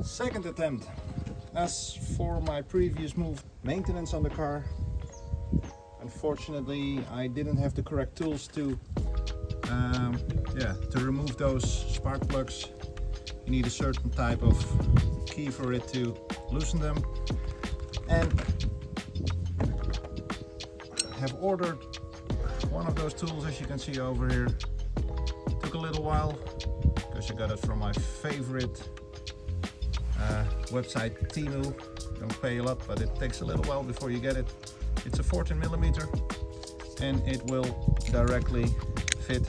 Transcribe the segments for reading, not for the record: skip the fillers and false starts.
Second attempt. As for my previous move, maintenance on the car, unfortunately I didn't have the correct tools to remove those spark plugs. You need a certain type of key for it to loosen them, and have ordered one of those tools, as you can see over here. Took a little while because I got it from my favorite website, Temu. Don't pay a lot, but it takes a little while before you get it. It's a 14mm and it will directly fit.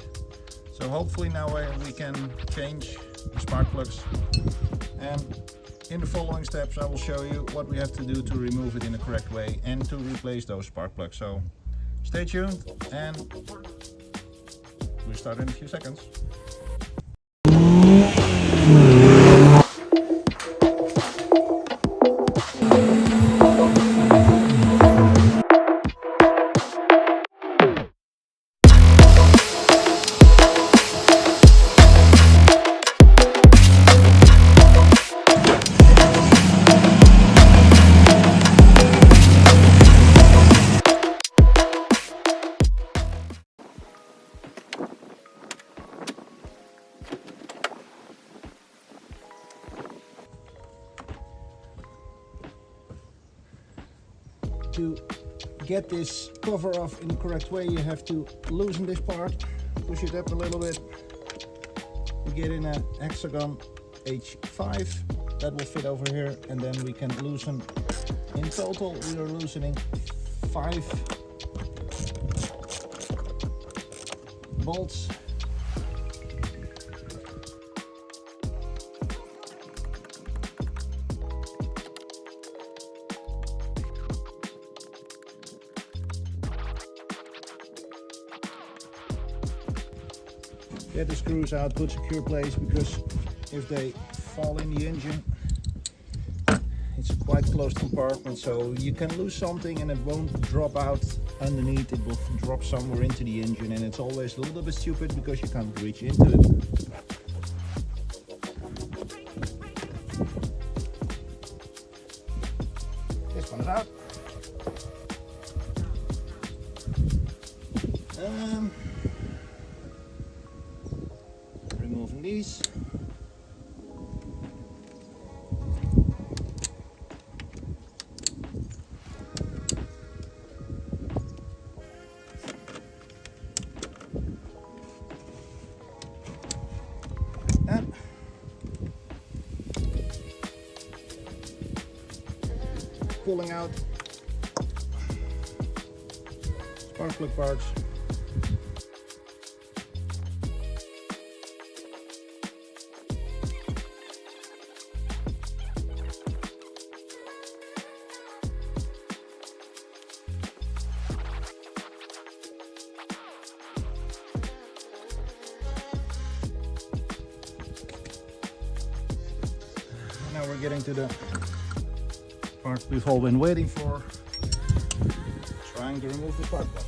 So hopefully now we can change the spark plugs, and in the following steps I will show you what we have to do to remove it in the correct way and to replace those spark plugs. So stay tuned and we'll start in a few seconds. To get this cover off in the correct way, you have to loosen this part, push it up a little bit. We get in a hexagon H5 that will fit over here, and then we can loosen. In total we are loosening 5 bolts. Get the screws out, put secure place, because if they fall in the engine, it's a quite closed compartment, so you can lose something and it won't drop out underneath. It will drop somewhere into the engine, and it's always a little bit stupid because you can't reach into it. This one is out. Removing these. And pulling out spark plug parts. Now we're getting to the part we've all been waiting for, trying to remove the spark plugs.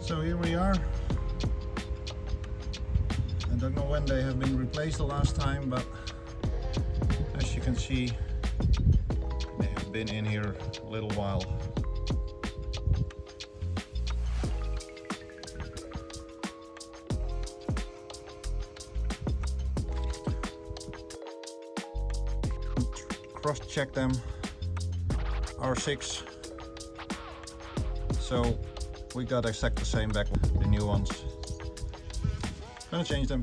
So here we are. I don't know when they have been replaced the last time, but as you can see, they have been in here a little while. Cross-check them, R6. So we got exactly the same back, the new ones. Gonna change them.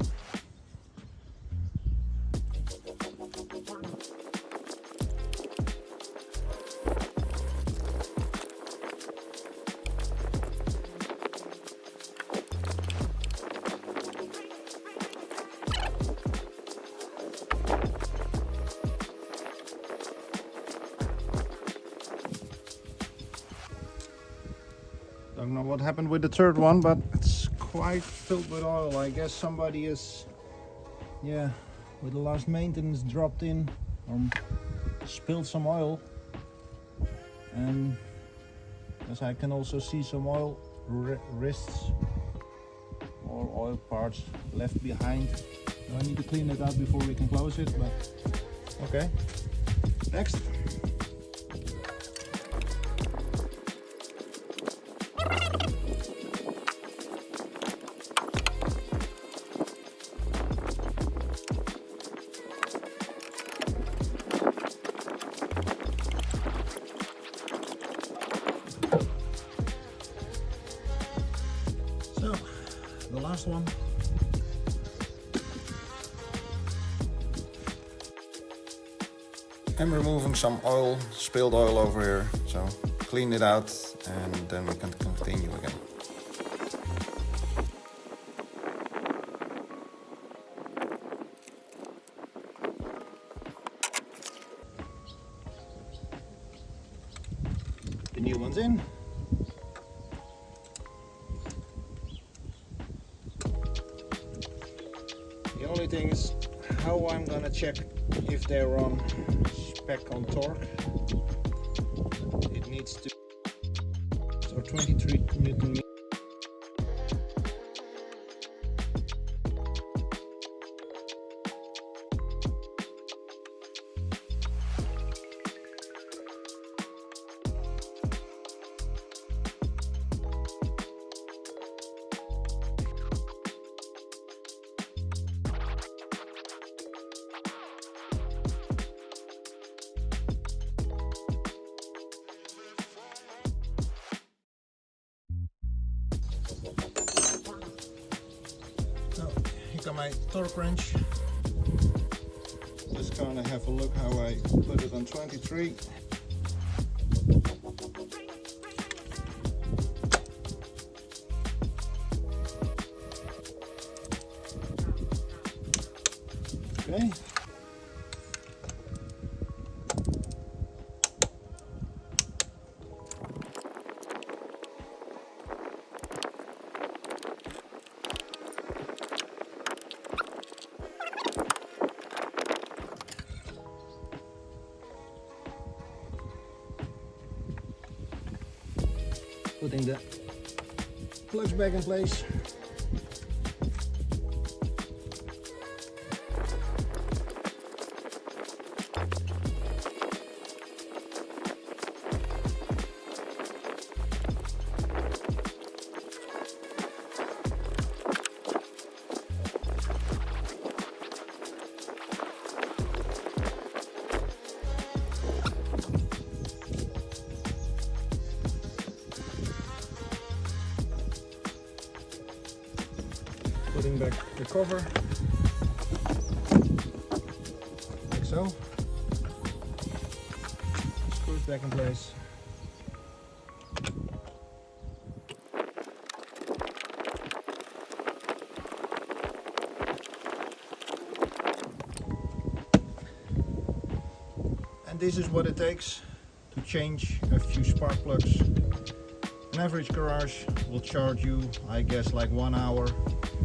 Don't know what happened with the third one, but it's quite filled with oil. I guess somebody is, yeah, with the last maintenance dropped in or spilled some oil. And as I can also see some oil wrists or oil parts left behind. So I need to clean it out before we can close it, but okay. Next. So, the last one. I'm removing some oil, spilled oil over here, so clean it out and then we can continue again. The new one's in. The only thing is how I'm gonna check if they're on spec on torque. It needs to, so 23 Newton meters. So, here got my torque wrench. Just gonna have a look how I put it on 23. Okay. Putting the plugs back in place. Putting back the cover, like so. Screws back in place. And this is what it takes to change a few spark plugs. An average garage will charge you, I guess, like 1 hour.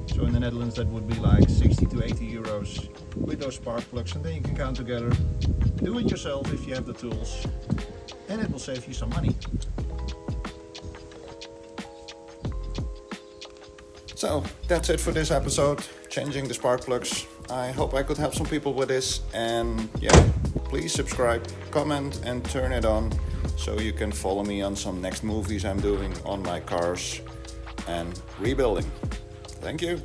So in the Netherlands that would be like 60 to 80 euros with those spark plugs, and then you can count together, do it yourself if you have the tools, and it will save you some money. So that's it for this episode, changing the spark plugs. I hope I could help some people with this, and yeah, please subscribe, comment and turn it on so you can follow me on some next movies I'm doing on my cars and rebuilding. Thank you.